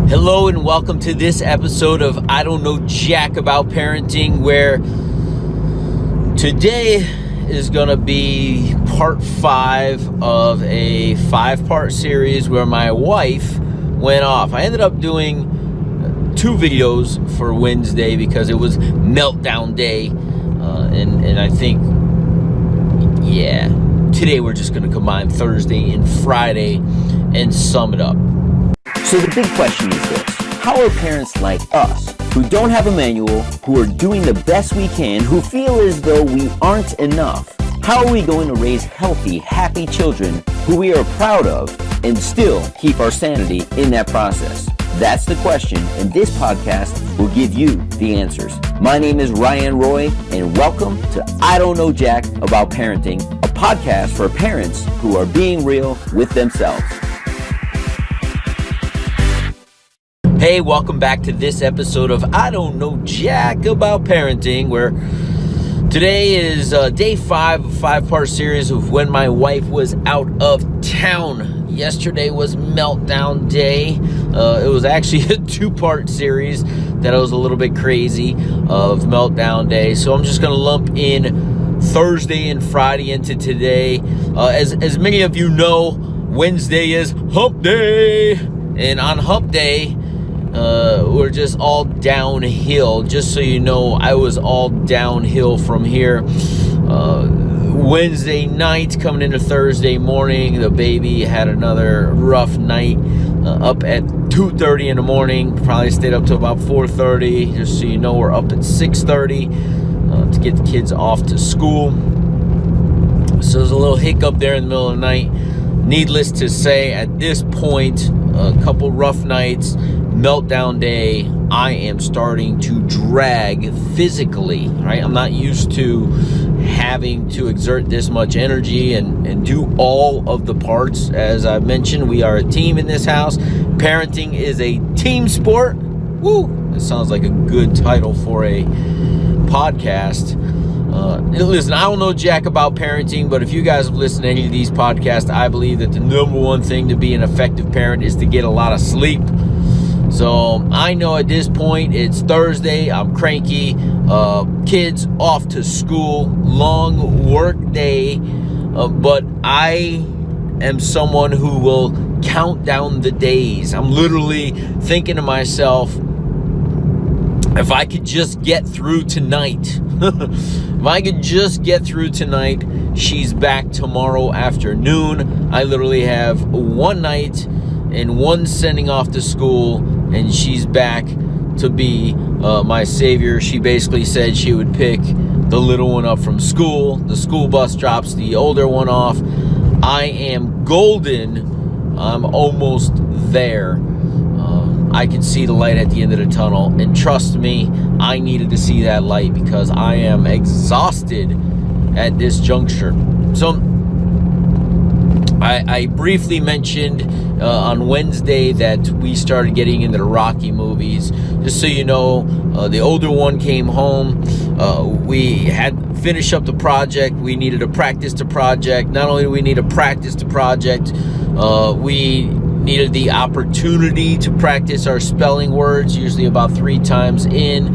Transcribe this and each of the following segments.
Hello and welcome to this episode of I Don't Know Jack About Parenting, where today is going to be part 5 of a 5-part series where my wife went off. I ended up doing 2 videos for Wednesday because it was meltdown day, and I think, today we're just going to combine Thursday and Friday and sum it up. So the big question is this: how are parents like us, who don't have a manual, who are doing the best we can, who feel as though we aren't enough, how are we going to raise healthy, happy children who we are proud of and still keep our sanity in that process? That's the question, and this podcast will give you the answers. My name is Ryan Roy, and welcome to I Don't Know Jack About Parenting, a podcast for parents who are being real with themselves. Hey, welcome back to this episode of I Don't Know Jack About Parenting, where today is day 5 of a 5-part series of when my wife was out of town. Yesterday was meltdown day. It was actually a 2-part series that I was a little bit crazy of meltdown day. So I'm just going to lump in Thursday and Friday into today. As many of you know, Wednesday is hump day. And on hump day, we're just all downhill. Just so you know, I was all downhill from here. Wednesday night coming into Thursday morning, the baby had another rough night. Up at 2:30 in the morning, probably stayed up till about 4:30. Just so you know, we're up at 6:30 to get the kids off to school. So there's a little hiccup there in the middle of the night. Needless to say, at this point, a couple rough nights, meltdown day, I am starting to drag physically, right? I'm not used to having to exert this much energy and do all of the parts. As I mentioned, we are a team in this house. Parenting is a team sport. Woo! It sounds like a good title for a podcast. Listen, I don't know jack about parenting, but if you guys have listened to any of these podcasts, I believe that the number one thing to be an effective parent is to get a lot of sleep. So I know at this point it's Thursday, I'm cranky, kids off to school, long work day, but I am someone who will count down the days. I'm literally thinking to myself, if I could just get through tonight, if I could just get through tonight, she's back tomorrow afternoon. I literally have one night and one sending off to school, and she's back to be my savior. She basically said she would pick the little one up from school. The school bus drops the older one off. I am golden. I'm almost there. I can see the light at the end of the tunnel, and trust me, I needed to see that light because I am exhausted at this juncture. So I briefly mentioned on Wednesday that we started getting into the Rocky movies. Just so you know, the older one came home. We had finished up the project. We needed to practice the project. Not only do we need to practice the project, we needed the opportunity to practice our spelling words, usually about 3 times in,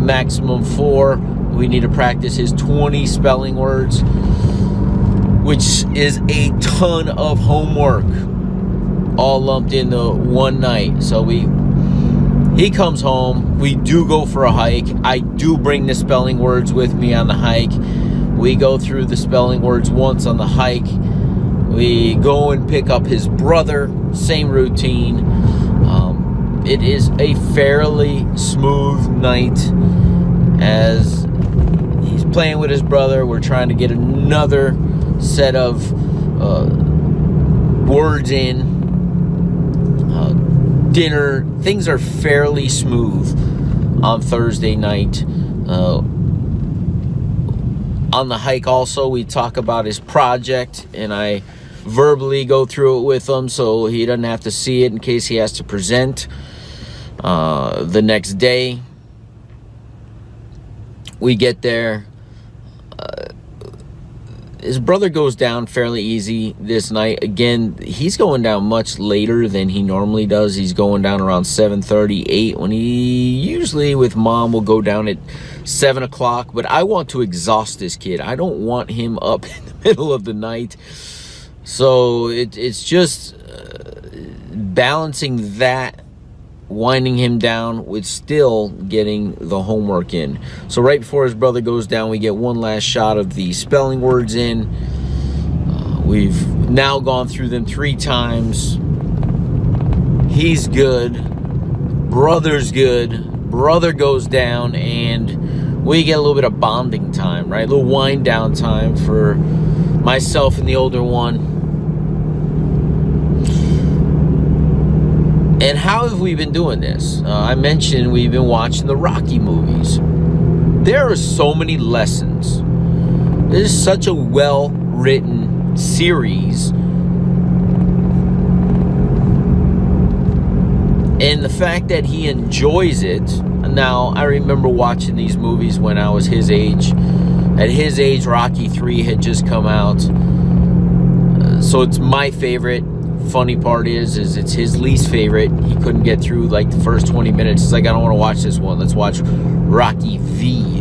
maximum 4. We need to practice his 20 spelling words, which is a ton of homework, all lumped into one night. So he comes home, we do go for a hike. I do bring the spelling words with me on the hike. We go through the spelling words once on the hike. We go and pick up his brother, same routine. It is a fairly smooth night as he's playing with his brother. We're trying to get another set of words in. Dinner, things are fairly smooth on Thursday night. On the hike also, we talk about his project, and I verbally go through it with him so he doesn't have to see it in case he has to present the next day. We get there. his brother goes down fairly easy this night. Again, he's going down much later than he normally does. He's going down around 7:30, 8, when he usually with mom will go down at 7 o'clock. But I want to exhaust this kid. I don't want him up in the middle of the night. So it's just balancing that, winding him down with still getting the homework in. So right before his brother goes down, we get one last shot of the spelling words in. We've now gone through them 3 times. He's good. Brother's good. Brother goes down, and we get a little bit of bonding time, right? A little wind down time for myself and the older one. And how have we been doing this? I mentioned we've been watching the Rocky movies. There are so many lessons. This is such a well-written series. And the fact that he enjoys it. Now, I remember watching these movies when I was his age. At his age, Rocky 3 had just come out. So it's my favorite. Funny part is it's his least favorite. He couldn't get through like the first 20 minutes. He's like, I don't want to watch this one. Let's watch Rocky V,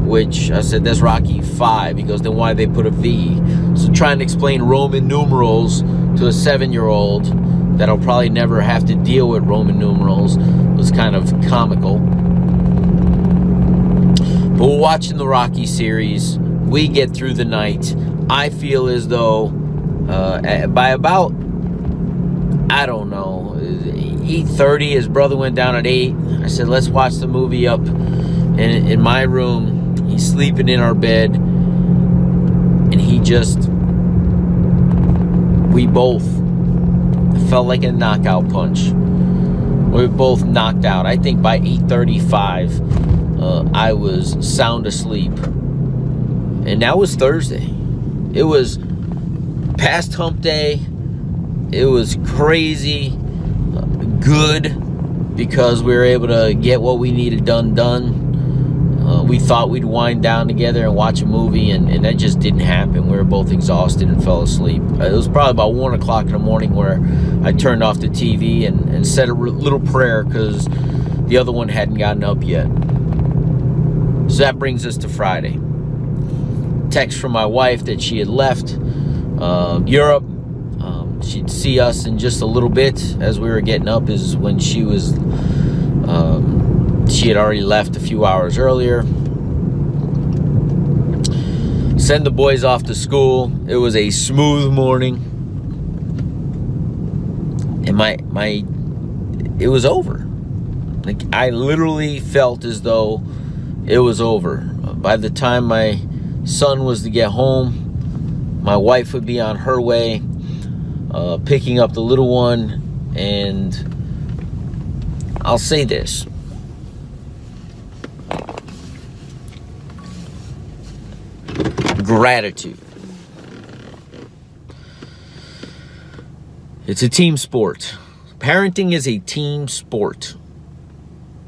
which I said, that's Rocky 5. He goes, then why did they put a V? So trying to explain Roman numerals to a 7-year-old that'll probably never have to deal with Roman numerals was kind of comical. But we're watching the Rocky series. We get through the night. I feel as though by about, I don't know, 8:30, his brother went down at 8. I said, let's watch the movie up in my room. He's sleeping in our bed. And we both felt like a knockout punch. We were both knocked out. I think by 8:35, I was sound asleep. And that was Thursday. It was past hump day. It was crazy good because we were able to get what we needed done. We thought we'd wind down together and watch a movie, and that just didn't happen. We were both exhausted and fell asleep. It was probably about 1 o'clock in the morning where I turned off the TV and said a little prayer because the other one hadn't gotten up yet. So that brings us to Friday. Text from my wife that she had left Europe. She'd see us in just a little bit as we were getting up is when she had already left a few hours earlier. Send the boys off to school. It was a smooth morning. And it was over. Like, I literally felt as though it was over. By the time my son was to get home, my wife would be on her way, picking up the little one. And I'll say this. Gratitude. It's a team sport. Parenting is a team sport.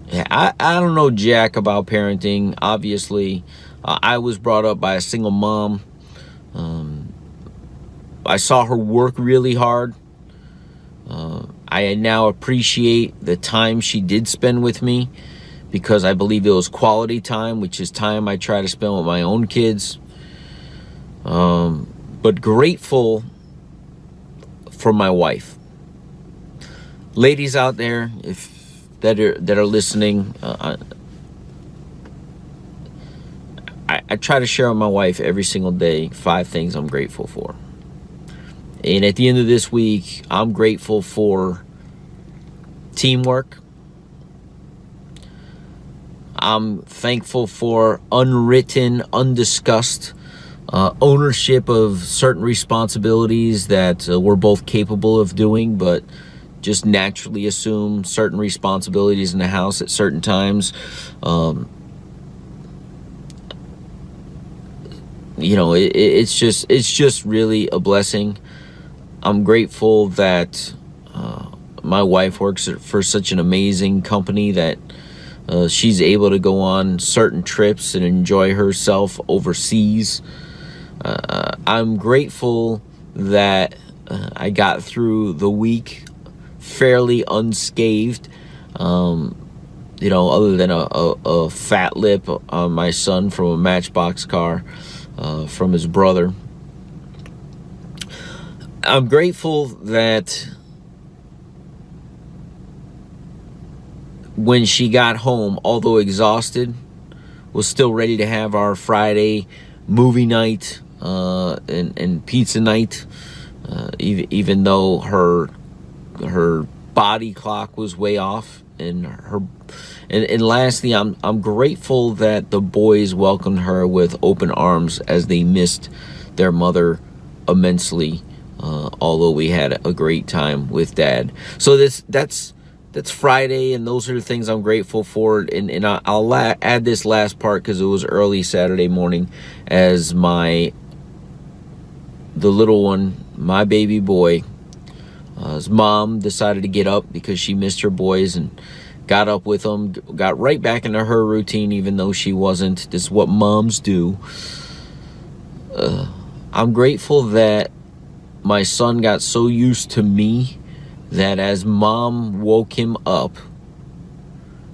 Yeah, I don't know jack about parenting. Obviously, I was brought up by a single mom. I saw her work really hard. I now appreciate the time she did spend with me because I believe it was quality time, which is time I try to spend with my own kids. But grateful for my wife. Ladies out there, that are listening, I try to share with my wife every single day 5 things I'm grateful for. And at the end of this week, I'm grateful for teamwork. I'm thankful for unwritten, undiscussed ownership of certain responsibilities that we're both capable of doing, but just naturally assume certain responsibilities in the house at certain times. It's just really a blessing. I'm grateful that my wife works for such an amazing company that she's able to go on certain trips and enjoy herself overseas. I'm grateful that I got through the week fairly unscathed. Other than a fat lip on my son from a Matchbox car from his brother. I'm grateful that when she got home, although exhausted, was still ready to have our Friday movie night and pizza night, even though her body clock was way off. And lastly, I'm grateful that the boys welcomed her with open arms as they missed their mother immensely. Although we had a great time with Dad. So that's Friday, and those are the things I'm grateful for. And I'll add this last part because it was early Saturday morning, as the little one, my baby boy, his mom decided to get up because she missed her boys and got up with them, got right back into her routine even though she wasn't. This is what moms do. I'm grateful that my son got so used to me that as Mom woke him up,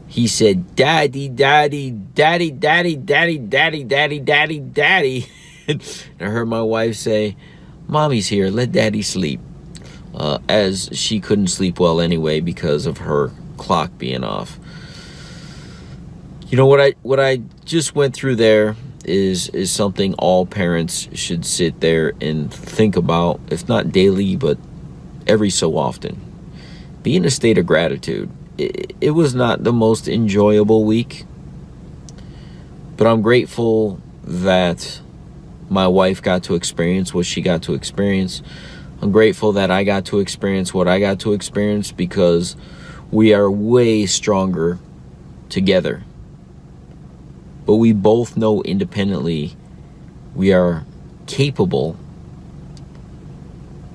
he said, "Daddy, daddy, daddy, daddy, daddy, daddy, daddy, daddy, daddy." And I heard my wife say, "Mommy's here, let Daddy sleep." As she couldn't sleep well anyway because of her clock being off. You know what I just went through there is something all parents should sit there and think about, if not daily, but every so often. Be in a state of gratitude. It was not the most enjoyable week, but I'm grateful that my wife got to experience what she got to experience. I'm grateful that I got to experience what I got to experience, because we are way stronger together. But we both know independently we are capable,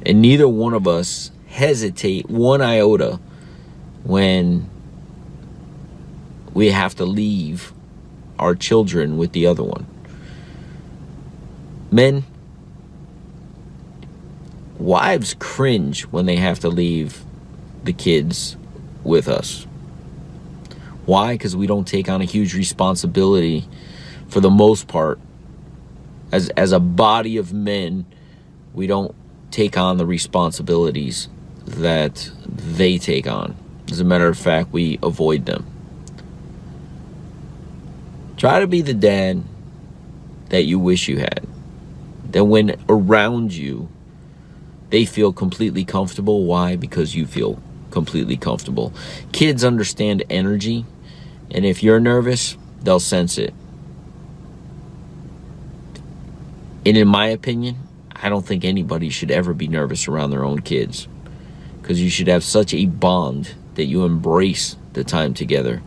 and neither one of us hesitate one iota when we have to leave our children with the other one. Men, wives cringe when they have to leave the kids with us. Why? Because we don't take on a huge responsibility for the most part. As a body of men, we don't take on the responsibilities that they take on. As a matter of fact, we avoid them. Try to be the dad that you wish you had. That when around you, they feel completely comfortable. Why? Because you feel completely comfortable. Kids understand energy, and if you're nervous, they'll sense it. And in my opinion, I don't think anybody should ever be nervous around their own kids, because you should have such a bond that you embrace the time together,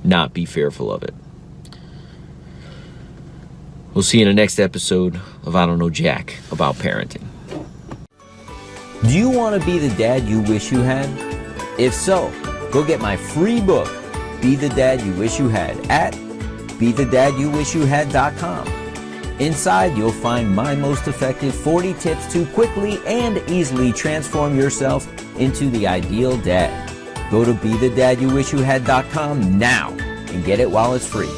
not be fearful of it. We'll see you in the next episode of I Don't Know Jack about parenting. Do you want to be the dad you wish you had? If so, go get my free book, Be the Dad You Wish You Had, at BeTheDadYouWishYouHad.com. Inside, you'll find my most effective 40 tips to quickly and easily transform yourself into the ideal dad. Go to BeTheDadYouWishYouHad.com now and get it while it's free.